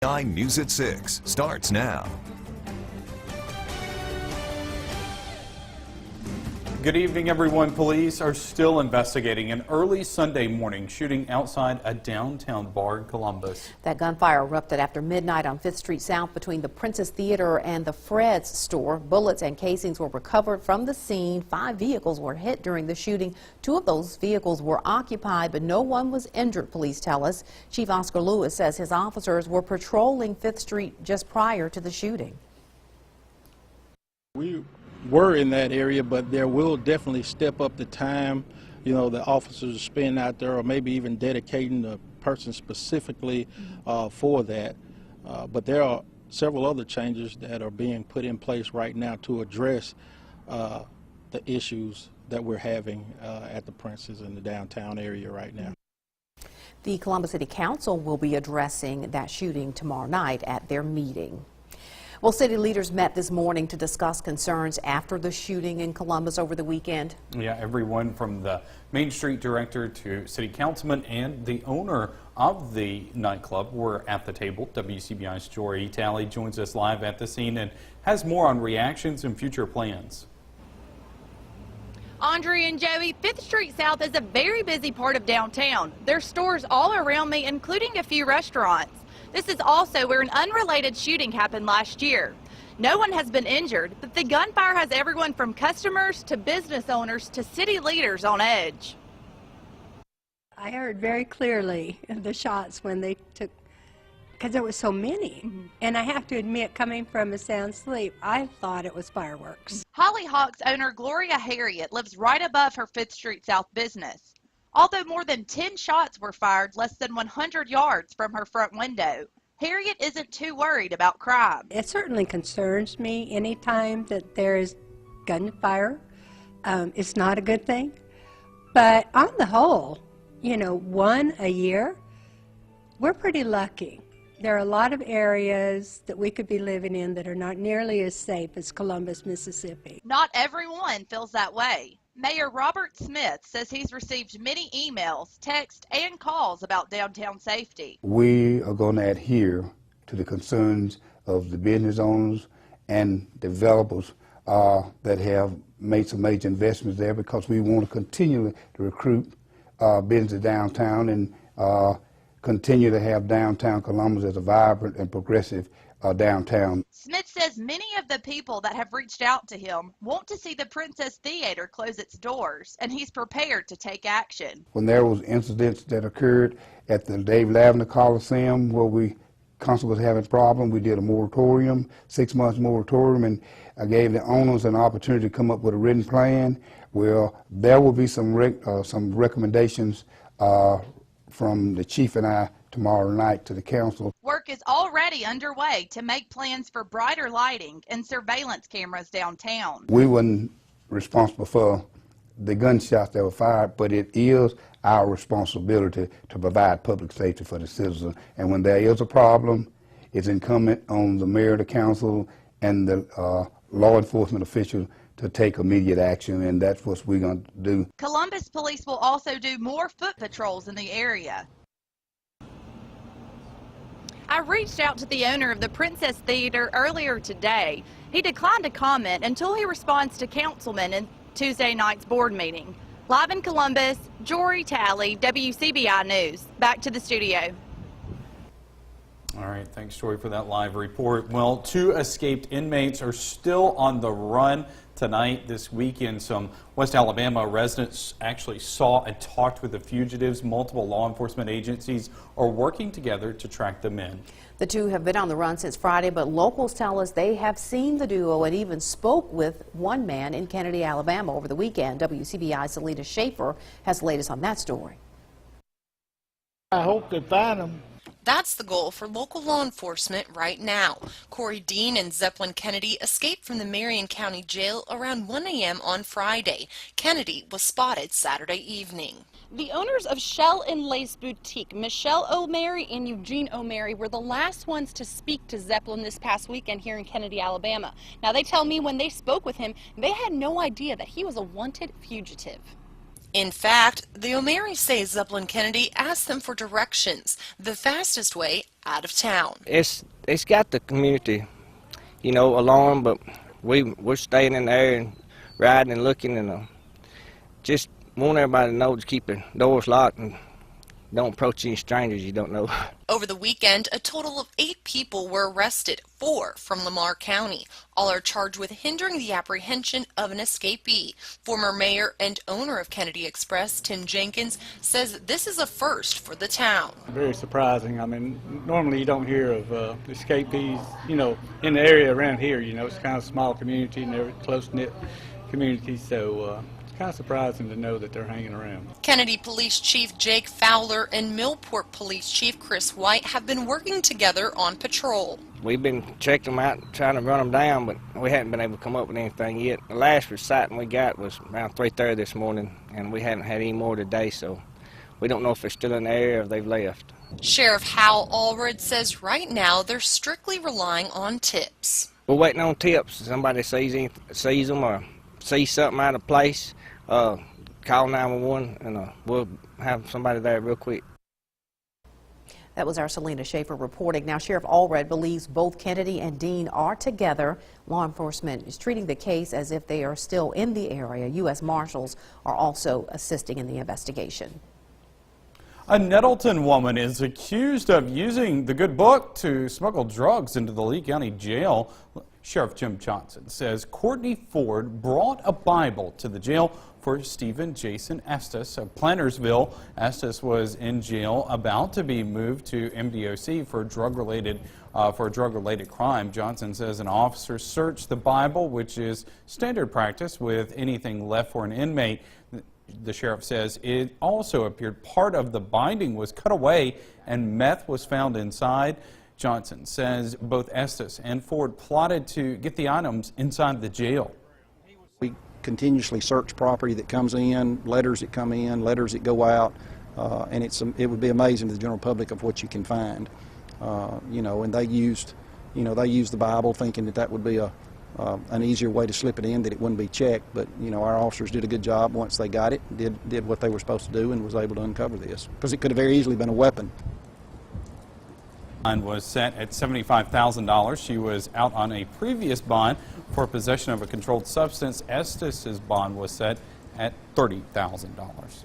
9 News at 6 starts now. Good evening, everyone. Police are still investigating an early Sunday morning shooting outside a downtown bar in Columbus. That gunfire erupted after midnight on 5th Street South between the Princess Theater and the Fred's store. Bullets and casings were recovered from the scene. 5 vehicles were hit during the shooting. 2 of those vehicles were occupied, but no one was injured, police tell us. Chief Oscar Lewis says his officers were patrolling 5th Street just prior to the shooting. We were in that area, but there will definitely step up the time, the officers spend out there, or maybe even dedicating the person specifically for that. But there are several other changes that are being put in place right now to address the issues that we're having at the Princess in the downtown area right now. The Columbus City Council will be addressing that shooting tomorrow night at their meeting. Well, city leaders met this morning to discuss concerns after the shooting in Columbus over the weekend. Yeah, everyone from the Main Street director to city councilman and the owner of the nightclub were at the table. WCBI's Jory Talley joins us live at the scene and has more on reactions and future plans. Aundrea and Joey, 5th Street South is a very busy part of downtown. There's stores all around me, including a few restaurants. This is also where an unrelated shooting happened last year. No one has been injured, but the gunfire has everyone from customers to business owners to city leaders on edge. I heard very clearly the shots when they took, because there was so many. And I have to admit, coming from a sound sleep, I thought it was fireworks. Hollyhock's owner Gloria Harriet lives right above her 5th Street South business. Although more than 10 shots were fired less than 100 yards from her front window, Harriet isn't too worried about crime. It certainly concerns me anytime that there is gunfire. It's not a good thing. But on the whole, one a year, we're pretty lucky. There are a lot of areas that we could be living in that are not nearly as safe as Columbus, Mississippi. Not everyone feels that way. Mayor Robert Smith says he's received many emails, texts, and calls about downtown safety. We are going to adhere to the concerns of the business owners and developers that have made some major investments there, because we want to continue to recruit business downtown and continue to have downtown Columbus as a vibrant and progressive downtown. Smith says many of the people that have reached out to him want to see the Princess Theater close its doors, and he's prepared to take action. When there was incidents that occurred at the Dave Lavender Coliseum where we constantly was having problems, we did a moratorium, 6 months moratorium, and I gave the owners an opportunity to come up with a written plan. Well, there will be some recommendations from the chief and I tomorrow night to the council. Work is already underway to make plans for brighter lighting and surveillance cameras downtown. We weren't responsible for the gunshots that were fired, but it is our responsibility to provide public safety for the citizens. And when there is a problem, it's incumbent on the mayor, the council, and the law enforcement officials to take immediate action, and that's what we're going to do. Columbus police will also do more foot patrols in the area. I reached out to the owner of the Princess Theater earlier today. He declined to comment until he responds to councilmen in Tuesday night's board meeting. Live in Columbus, Jory Talley, WCBI News. Back to the studio. All right, thanks, Jory, for that live report. Well, 2 escaped inmates are still on the run tonight. This weekend, some West Alabama residents actually saw and talked with the fugitives. Multiple law enforcement agencies are working together to track them in. The 2 have been on the run since Friday, but locals tell us they have seen the duo and even spoke with one man in Kennedy, Alabama over the weekend. WCBI's Selena Schaefer has the latest on that story. I hope they find them. That's the goal for local law enforcement right now. Corey Dean and Zeppelin Kennedy escaped from the Marion County Jail around 1 a.m. on Friday. Kennedy was spotted Saturday evening. The owners of Shell and Lace Boutique, Michelle O'Mary and Eugene O'Mary, were the last ones to speak to Zeppelin this past weekend here in Kennedy, Alabama. Now, they tell me when they spoke with him, they had no idea that he was a wanted fugitive. In fact, the O'Marys say Zeppelin Kennedy asked them for directions, the fastest way out of town. It's got the community, you know, alarm, but we're staying in there and riding and looking, and just want everybody to know to keep the doors locked and don't approach any strangers you don't know. Over the weekend, a total of 8 people were arrested, 4 from Lamar County. All are charged with hindering the apprehension of an escapee. Former mayor and owner of Kennedy Express, Tim Jenkins, says this is a first for the town. Very surprising. I mean, normally you don't hear of escapees, you know, in the area around here. You know, it's kind of a small community and they're close-knit community, so kind of surprising to know that they're hanging around. Kennedy Police Chief Jake Fowler and Millport Police Chief Chris White have been working together on patrol. We've been checking them out, trying to run them down, but we haven't been able to come up with anything yet. The last reciting we got was around 3:30 this morning, and we haven't had any more today, so we don't know if they're still in the area or if they've left. Sheriff Hal Allred says right now they're strictly relying on tips. We're waiting on tips. If somebody sees them or sees something out of place, call 911 and we'll have somebody there real quick. That was our Selena Schaefer reporting. Now, Sheriff Allred believes both Kennedy and Dean are together. Law enforcement is treating the case as if they are still in the area. U.S. Marshals are also assisting in the investigation. A Nettleton woman is accused of using the good book to smuggle drugs into the Lee County Jail. Sheriff Jim Johnson says Courtney Ford brought a Bible to the jail for Stephen Jason Estes of Plantersville. Estes was in jail about to be moved to MDOC for a drug-related crime. Johnson says an officer searched the Bible, which is standard practice with anything left for an inmate. The sheriff says it also appeared part of the binding was cut away and meth was found inside. Johnson says both Estes and Ford plotted to get the items inside the jail. We continuously search property that comes in, letters that come in, letters that go out, and it would be amazing to the general public of what you can find. You know, and they used the Bible thinking that would be an easier way to slip it in, that it wouldn't be checked. But you know, our officers did a good job once they got it, did what they were supposed to do, and was able to uncover this, because it could have very easily been a weapon. Bond was set at $75,000. She was out on a previous bond for possession of a controlled substance. Estes's bond was set at $30,000.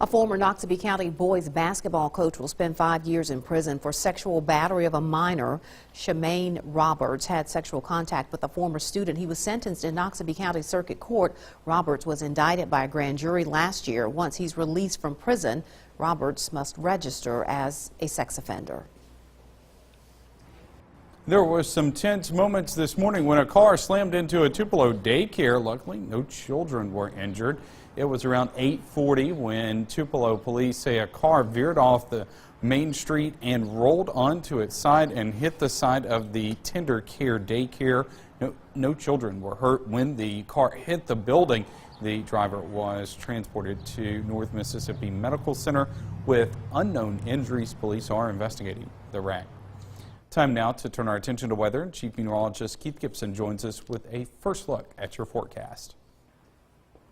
A former Noxubee County boys basketball coach will spend 5 years in prison for sexual battery of a minor. Shemaine Roberts had sexual contact with a former student. He was sentenced in Noxubee County Circuit Court. Roberts was indicted by a grand jury last year. Once he's released from prison, Roberts must register as a sex offender. There were some tense moments this morning when a car slammed into a Tupelo daycare. Luckily, no children were injured. It was around 8:40 when Tupelo police say a car veered off the main street and rolled onto its side and hit the side of the Tender Care daycare. No children were hurt when the car hit the building. The driver was transported to North Mississippi Medical Center with unknown injuries. Police are investigating the wreck. Time now to turn our attention to weather. Chief Meteorologist Keith Gibson joins us with a first look at your forecast.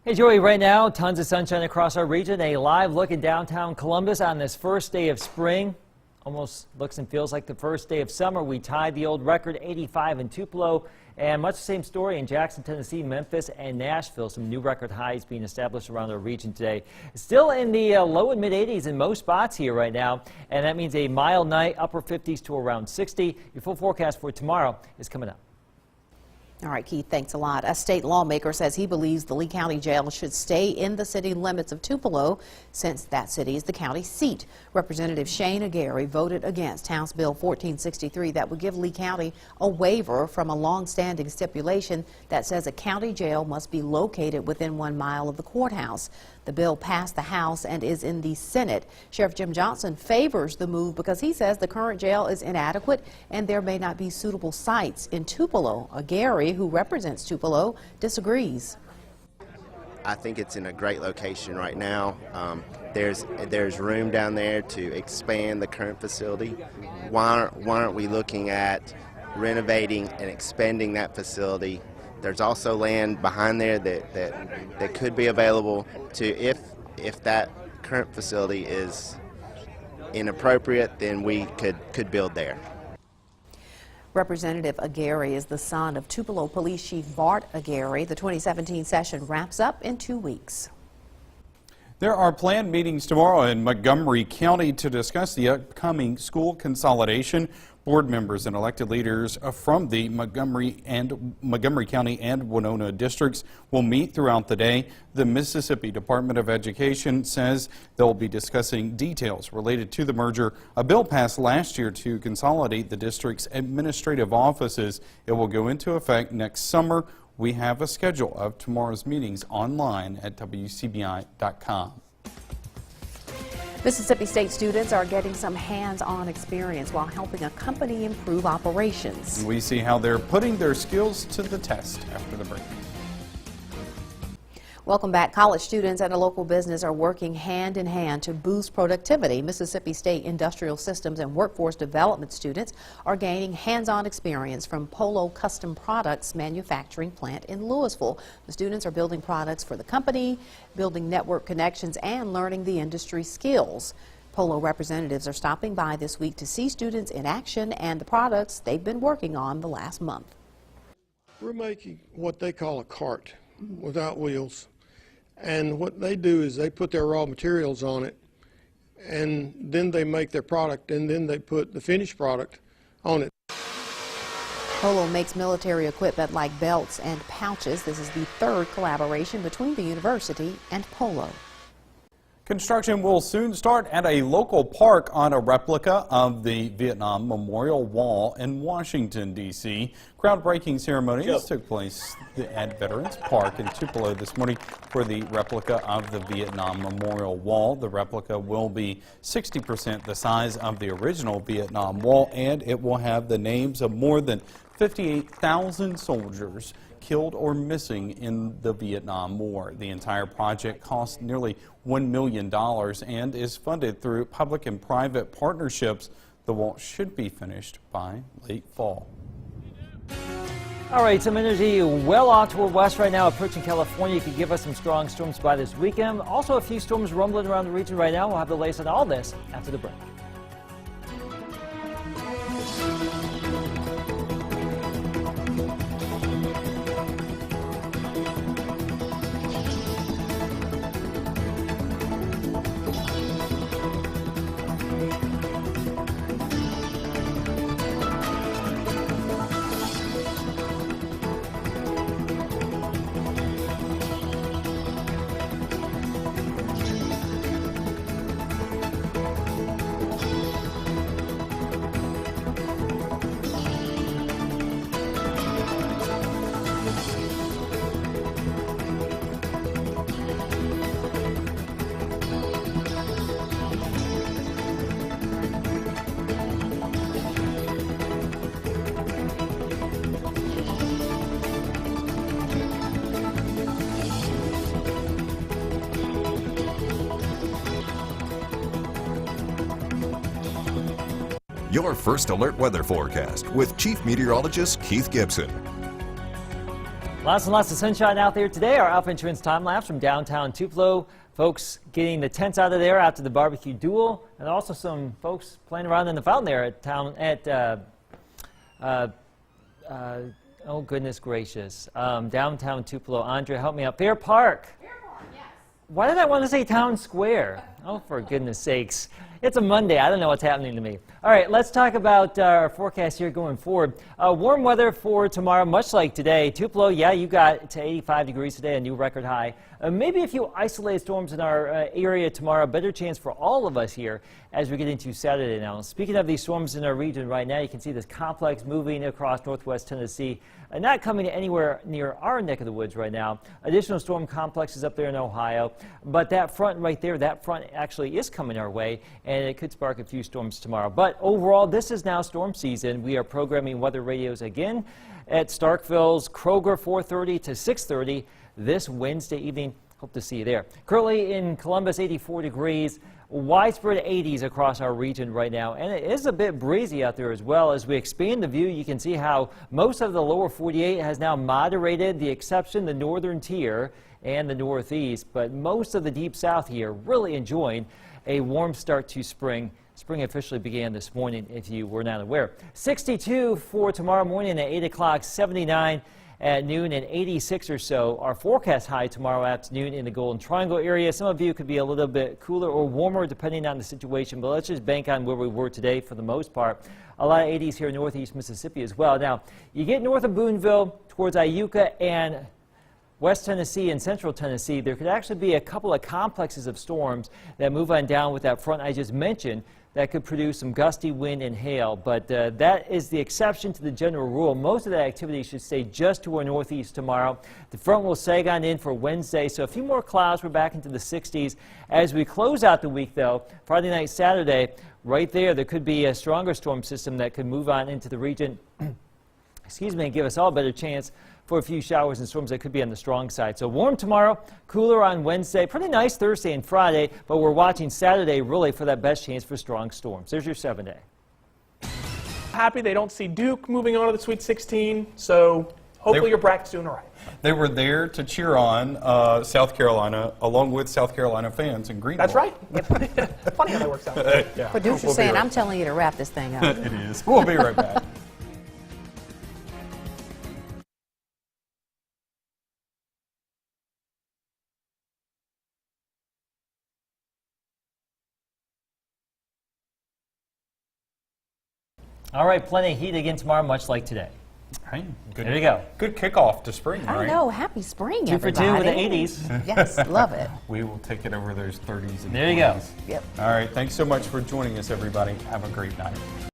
Hey Joey, right now tons of sunshine across our region. A live look at downtown Columbus on this first day of spring. Almost looks and feels like the first day of summer. We tied the old record, 85 in Tupelo, and much the same story in Jackson, Tennessee, Memphis, and Nashville. Some new record highs being established around our region today. Still in the low and mid 80s in most spots here right now, and that means a mild night, upper 50s to around 60. Your full forecast for tomorrow is coming up. All right, Keith, thanks a lot. A state lawmaker says he believes the Lee County Jail should stay in the city limits of Tupelo since that city is the county seat. Representative Shane Aguirre voted against House Bill 1463 that would give Lee County a waiver from a long-standing stipulation that says a county jail must be located within 1 mile of the courthouse. The bill passed the House and is in the Senate. Sheriff Jim Johnson favors the move because he says the current jail is inadequate and there may not be suitable sites in Tupelo. Aguirre, who represents Tupelo, disagrees. I think it's in a great location right now. There's room down there to expand the current facility. Why aren't we looking at renovating and expanding that facility There's also land behind there that could be available to, if that current facility is inappropriate, then we could build there. Representative Aguirre is the son of Tupelo Police Chief Bart Aguirre. The 2017 session wraps up in 2 weeks. There are planned meetings tomorrow in Montgomery County to discuss the upcoming school consolidation. Board members and elected leaders from the Montgomery County and Winona districts will meet throughout the day. The Mississippi Department of Education says they'll be discussing details related to the merger. A bill passed last year to consolidate the district's administrative offices. It will go into effect next summer. We have a schedule of tomorrow's meetings online at WCBI.com. Mississippi State students are getting some hands-on experience while helping a company improve operations. We see how they're putting their skills to the test after the break. Welcome back. College students and a local business are working hand in hand to boost productivity. Mississippi State Industrial Systems and Workforce Development students are gaining hands-on experience from Polo Custom Products manufacturing plant in Louisville. The students are building products for the company, building network connections, and learning the industry skills. Polo representatives are stopping by this week to see students in action and the products they've been working on the last month. We're making what they call a cart without wheels. And what they do is they put their raw materials on it, and then they make their product, and then they put the finished product on it. Polo makes military equipment like belts and pouches. This is the third collaboration between the university and Polo. Construction will soon start at a local park on a replica of the Vietnam Memorial Wall in Washington, D.C. Groundbreaking ceremonies took place at Veterans Park in Tupelo this morning for the replica of the Vietnam Memorial Wall. The replica will be 60% the size of the original Vietnam Wall, and it will have the names of more than 58,000 soldiers killed or missing in the Vietnam War. The entire project cost nearly $1 million and is funded through public and private partnerships. The wall should be finished by late fall. All right, some energy well off toward west right now, approaching California. Could give us some strong storms by this weekend. Also, a few storms rumbling around the region right now. We'll have the latest on all this after the break. Your first alert weather forecast with Chief Meteorologist Keith Gibson. Lots and lots of sunshine out there today. Our Alpha Insurance time lapse from downtown Tupelo. Folks getting the tents out of there after the barbecue duel, and also some folks playing around in the fountain there at town oh goodness gracious, downtown Tupelo. Aundrea, help me out. Fair Park. Fair Park, yes. Why did I want to say Town Square? Oh, for goodness sakes. It's a Monday. I don't know what's happening to me. All right, let's talk about our forecast here going forward. Warm weather for tomorrow, much like today. Tupelo, yeah, you got to 85 degrees today, a new record high. Maybe a few isolated storms in our area tomorrow. Better chance for all of us here as we get into Saturday now. Speaking of these storms in our region right now, you can see this complex moving across northwest Tennessee, not coming anywhere near our neck of the woods right now. Additional storm complexes up there in Ohio, but that front right there, that front actually is coming our way, and it could spark a few storms tomorrow. But overall, this is now storm season. We are programming weather radios again at Starkville's Kroger 4:30 to 6:30 this Wednesday evening. Hope to see you there. Currently in Columbus, 84 degrees. widespread 80s across our region right now, and it is a bit breezy out there as well. As we expand the view, you can see how most of the lower 48 has now moderated, the exception the northern tier and the northeast, but most of the deep south here really enjoying a warm start to spring. Spring officially began this morning, if you were not aware. 62 for tomorrow morning at 8 o'clock, 79 at noon, and 86 or so. Our forecast high tomorrow afternoon in the Golden Triangle area. Some of you could be a little bit cooler or warmer depending on the situation, but let's just bank on where we were today for the most part. A lot of 80s here in northeast Mississippi as well. Now, you get north of Boonville towards Iuka and West Tennessee and Central Tennessee, there could actually be a couple of complexes of storms that move on down with that front I just mentioned that could produce some gusty wind and hail, but that is the exception to the general rule. Most of that activity should stay just to our northeast tomorrow. The front will sag on in for Wednesday, so a few more clouds. We're back into the 60s. As we close out the week, though, Friday night, Saturday, right there could be a stronger storm system that could move on into the region, excuse me, and give us all a better chance for a few showers and storms that could be on the strong side. So warm tomorrow, cooler on Wednesday, pretty nice Thursday and Friday, but we're watching Saturday really for that best chance for strong storms. There's your 7-day. Happy they don't see Duke moving on to the Sweet 16, so hopefully your bracket's doing all right. They were there to cheer on South Carolina, along with South Carolina fans in Greenville. That's right. Funny how that works out. Yeah. Producer's saying, I'm telling you to wrap this thing up. It is. We'll be right back. All right, plenty of heat again tomorrow, much like today. Right. Good, there you go. Good kickoff to spring, right? I know. Happy spring, 2 for 2 everybody. with the 80s. Yes, love it. We will take it over those 30s and There you go. 40s. Yep. All right. Thanks so much for joining us, everybody. Have a great night.